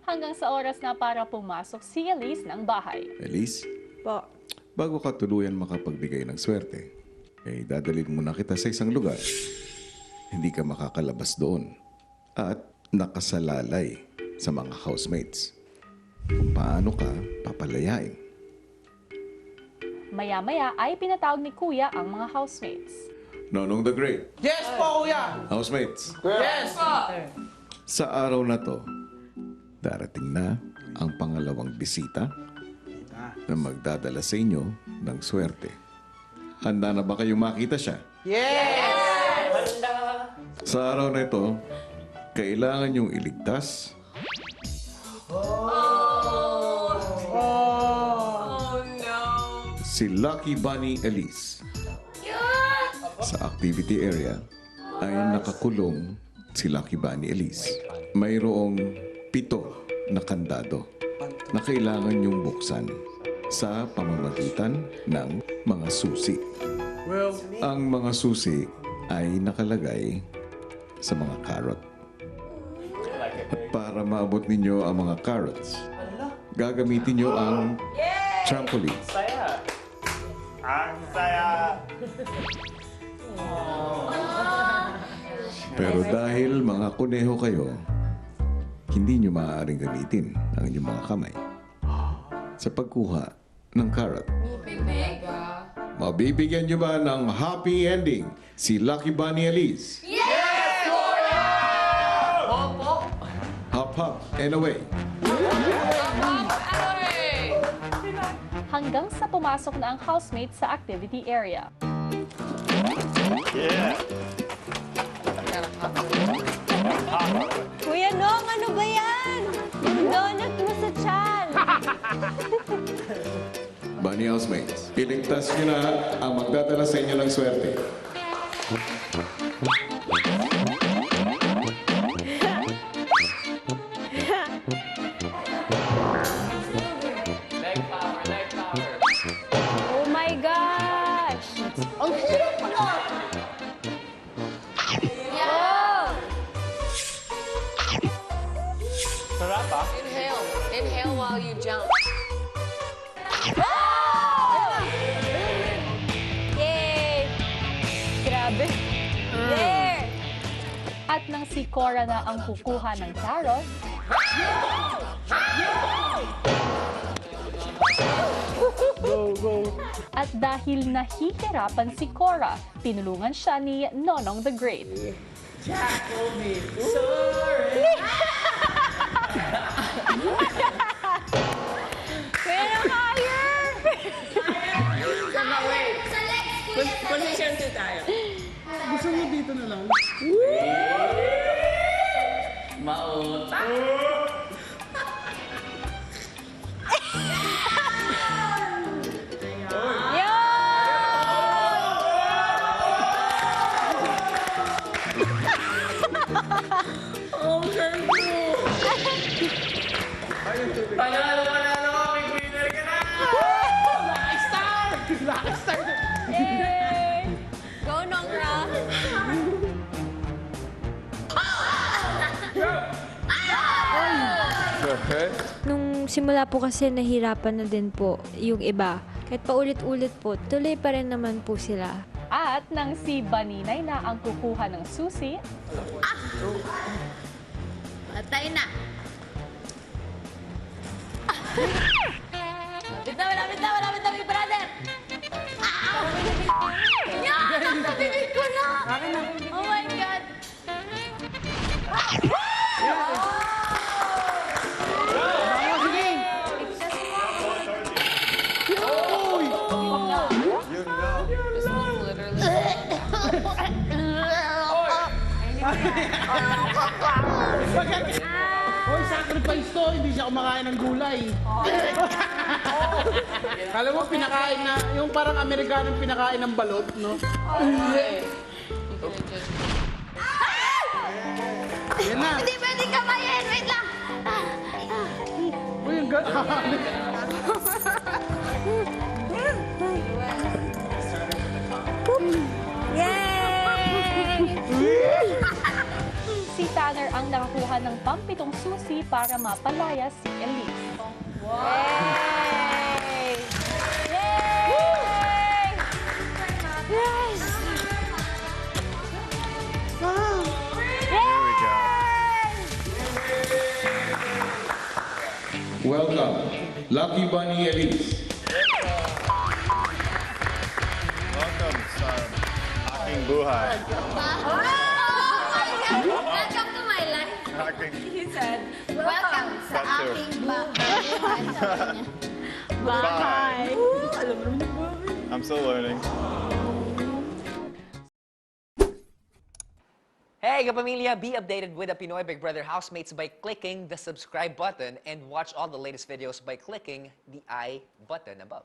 hanggang sa oras na para pumasok si Elise ng bahay. Elise, Po. bago ka tuluyan makapagbigay ng swerte, dadalhin muna kita sa isang lugar. Hindi ka makakalabas doon at nakasalalay sa mga housemates. Kung paano ka papalayain. Maya-maya ay pinatawag ni Kuya ang mga housemates. Nonong the Great, Yes po, kuya! housemates, Yes po! sa araw na to, darating na ang pangalawang bisita na magdadala sa inyo ng swerte. Handa na ba kayong makita siya? Yes! Sa araw na ito, kailangan yung iligtas si Lucky Bunny Elise. Sa activity area ay nakakulong si Lucky Bunny Elise. Mayroong 7 na kandado na kailangan yung buksan sa pamamagitan ng mga susi. Ang mga susi ay nakalagay sa mga carrot. At para maabot ninyo ang mga carrots, gagamitin nyo ang trampoline. Ang saya! Pero dahil mga kuneho kayo, hindi nyo maaaring gamitin ang inyong mga kamay sa pagkuha ng carrot. Mabibigyan nyo ba ng happy ending si Lucky Bunny Elise? Yes! Hop, hop, and away. Hanggang sa pumasok na ang housemates sa activity area. Kuya Nong, ano ba yan? Yung donut mo sa tiyan. Bunny housemates, iligtas nyo na ang magdadala sa inyo ng swerte. Oh my gosh! Ang hirap pala! Sarap ah. Inhale. Inhale while you jump. Yay! Grabe. There! At nang si Cora na ang kukuha ng carrot, at dahil nahihirapan si Cora, tinulungan siya ni Nonong the Great. Kuya Nong, higher! Position 2 tayo. Gusto mo dito na lang? Mauta. Panalo, panalo ka. Big winner ka na. Lucky Star! Lucky Star! Yay! Go, Nong Ra! Nung simula po kasi nahirapan na din po yung iba. Kahit paulit-ulit po, tuloy pa rin naman po sila. At nang si Baninay na ang kukuha ng susi, Patay na. Lapit na, big brother. Yan! Nasa bibig ko na! Oh my God! This was literally. Hoy, sacrifice to! Hindi siya kumakain ng gulay. Kala mo, pinakain na, yung parang Amerikanong pinakain ng balot, no? Yan na. Hindi pwede kamayin! Wait lang! Uy, ang gano'n. Yay! Si Tanner ang nakakuha ng pampitong susi para mapalaya si Elise. Yay! Yay! Yes! Wow! Here we go. Welcome, Lucky Bunny Elise. Welcome sa aking buhay. Welcome to my life. Aking He said, welcome sa That's true. aking bahay. Bye. I'm still learning. Hey, kapamilya! Be updated with the Pinoy Big Brother housemates by clicking the subscribe button and watch all the latest videos by clicking the I button above.